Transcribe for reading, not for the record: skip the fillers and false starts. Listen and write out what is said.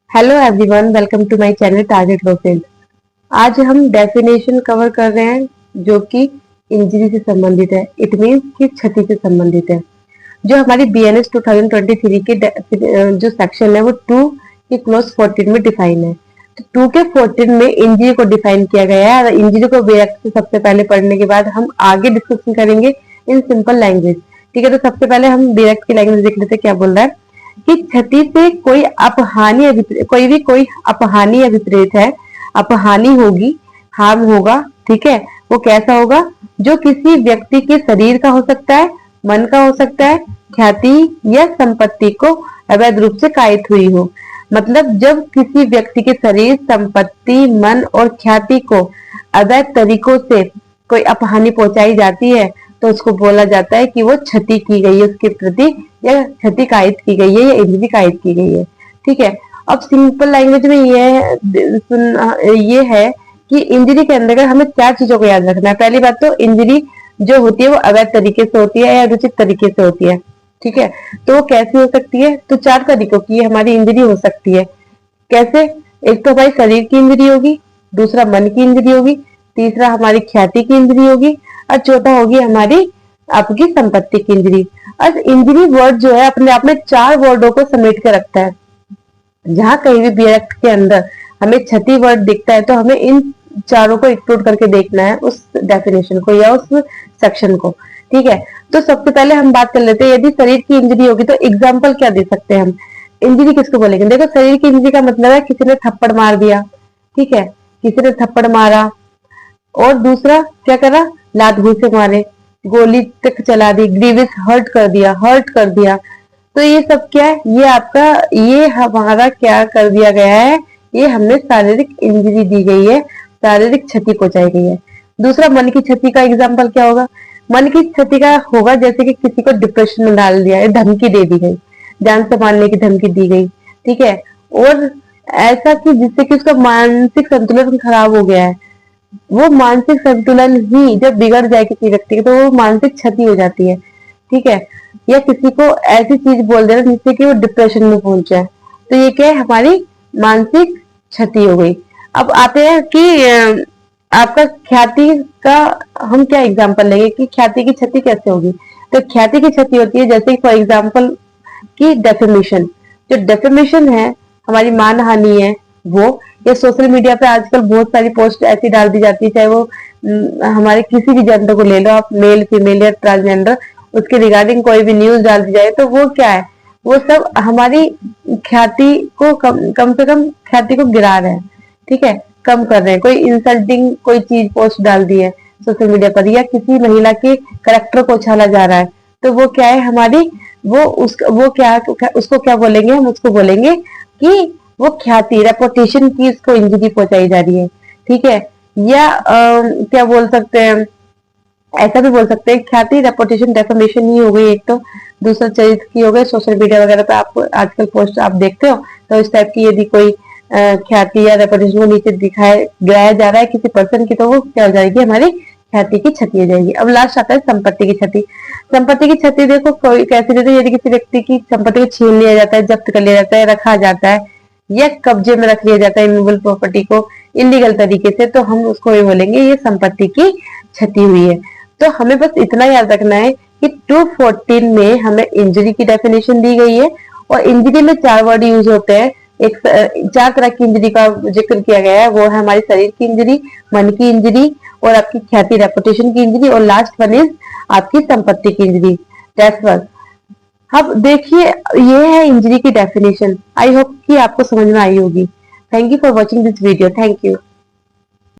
Hello everyone, welcome to my channel target law field. आज हम definition cover कर रहे हैं जो कि इंजरी से संबंधित है। इट मींस कि क्षति से संबंधित है। जो हमारी बीएनएस 2023 के जो सेक्शन है वो 2 के क्लोज 14 में डिफाइन है। तो 2 के 14 में इंजरी को डिफाइन किया गया है। इंजरी को बेएक्ट से सबसे पहले पढ़ने के बाद हम आगे डिस्कशन करेंगे इन सिंपल लैंग्वेज। ठीक है, तो सबसे पहले हम बेएक्ट की लैंग्वेज देख लेते क्या बोल रहा है कि क्षति से कोई अपहानि या कोई अपहानि या विपरीत है। अपहानि होगी, हार्म होगा। ठीक है, वो कैसा होगा? जो किसी व्यक्ति के शरीर का हो सकता है, मन का हो सकता है, ख्याति या संपत्ति को अवैध रूप से कायित हुई हो। मतलब जब किसी व्यक्ति के शरीर, संपत्ति, मन और ख्याति को अवैध तरीकों से कोई अपहानि पहुंचाई जाती है तो उसको बोला जाता है कि वो क्षति की गई है उसके प्रति, या क्षति कायित की गई है या इंजरी कायित की गई है। ठीक है, अब सिंपल लैंग्वेज में ये है कि इंजरी के अंदर हमें 4 चीजों को याद रखना है। पहली बात तो इंजरी जो होती है वो अवैध तरीके से होती है या अनुचित तरीके से होती है। ठीक है, तो वो कैसी हो सकती है? तो 4 तरीकों की हमारी इंजरी हो सकती है। कैसे? एक तो हमारी शरीर की इंजरी होगी, दूसरा मन की इंजरी होगी, तीसरा हमारी ख्याति की इंजरी होगी और चौथा होगी हमारी आपकी संपत्ति की इंजरी। और इंजरी वर्ड जो है अपने आप में 4 वर्डों को समेट के रखता है। जहां कहीं भी बीएक्ट के अंदर हमें क्षति वर्ड दिखता है तो हमें इन चारों को इंक्लूड करके देखना है, उस डेफिनेशन को या उस सेक्शन को। ठीक है, तो सबसे पहले हम बात कर लेते हैं यदि शरीर की इंजरी होगी तो एग्जाम्पल क्या दे सकते हैं हम? इंजरी किसको बोलेंगे? देखो, शरीर की इंजरी का मतलब है किसी ने थप्पड़ मार दिया। ठीक है, किसी ने थप्पड़ मारा और दूसरा क्या करा? लात घूसे मारे, गोली तक चला दी, ग्रीविस हर्ट कर दिया। तो ये सब क्या है? ये आपका, ये हमारा क्या कर दिया गया है? ये हमने शारीरिक इंजरी दी गई है, शारीरिक क्षति पहुंचाई गई है। दूसरा, मन की क्षति का एग्जाम्पल क्या होगा? मन की क्षति का होगा जैसे कि किसी को डिप्रेशन में डाल दिया है, धमकी दे दी गई, जान से मारने की धमकी दी गई। ठीक है, और ऐसा कि जिससे कि उसका मानसिक संतुलन खराब हो गया है। वो मानसिक संतुलन ही जब बिगड़ जाए किसी व्यक्ति की तो वो मानसिक क्षति हो जाती है। ठीक है, या किसी को ऐसी चीज बोल देना जिससे कि वो डिप्रेशन में पहुंच जाए, तो ये क्या है? हमारी मानसिक क्षति हो गई। अब आते हैं कि आपका ख्याति का हम क्या एग्जांपल लेंगे कि ख्याति की क्षति कैसे होगी। तो ख्याति की क्षति होती है जैसे फॉर एग्जांपल कि डेफेमेशन। जो डेफेमेशन है, हमारी मानहानि है वो, या सोशल मीडिया पे आजकल बहुत सारी पोस्ट ऐसी डाल दी जाती है, चाहे वो हमारे किसी भी जेंडर को ले लो आप, मेल, फीमेल या ट्रांसजेंडर, उसके रिगार्डिंग कोई भी न्यूज डाल दी जाए तो वो क्या है? वो सब हमारी ख्याति को कम से कम ख्याति को गिरा रहे हैं। ठीक है, कम कर रहे हैं। कोई इंसल्टिंग कोई चीज पोस्ट डाल दी है सोशल मीडिया पर, या किसी महिला के करेक्टर को उछाला जा रहा है, तो वो क्या है? हमारी वो क्या, उसको क्या बोलेंगे? हम उसको बोलेंगे कि वो ख्याति, रेपुटेशन की उसको इंजरी पहुंचाई जा रही है। ठीक है, या क्या बोल सकते हैं, ऐसा भी बोल सकते हैं ख्याति, रेपुटेशन, डेफेमेशन ही हो गई एक तो। दूसरा चरित्र की हो गई। सोशल मीडिया वगैरह पे आप आजकल पोस्ट आप देखते हो तो इस टाइप की यदि कोई ख्याति या रेपुटेशन को नीचे गिराया जा रहा है किसी पर्सन की, तो वो क्या हो जाएगी? हमारी ख्याति की क्षति हो जाएगी। अब लास्ट आता है संपत्ति की क्षति। संपत्ति की क्षति देखो कोई कैसे देते हैं? यदि किसी व्यक्ति की संपत्ति को छीन लिया जाता है, जब्त कर लिया जाता है, रखा जाता है या कब्जे में रख लिया जाता है इमूवेबल प्रॉपर्टी को इलीगल तरीके से, तो हम उसको ये बोलेंगे ये संपत्ति की क्षति हुई है। तो हमें बस इतना याद रखना है कि 214 में हमें इंजरी की डेफिनेशन दी गई है और इंजरी में 4 वर्ड यूज होते हैं। 4 तरह की इंजरी का जिक्र किया गया है, वो है हमारी शरीर की इंजरी, मन की इंजरी और आपकी ख्याति, रेपुटेशन की इंजरी, और लास्ट वन इज आपकी संपत्ति की इंजरी। That's all. अब देखिए, ये है इंजरी की डेफिनेशन। आई होप कि आपको समझ में आई होगी। Thank you for watching this video. Thank you.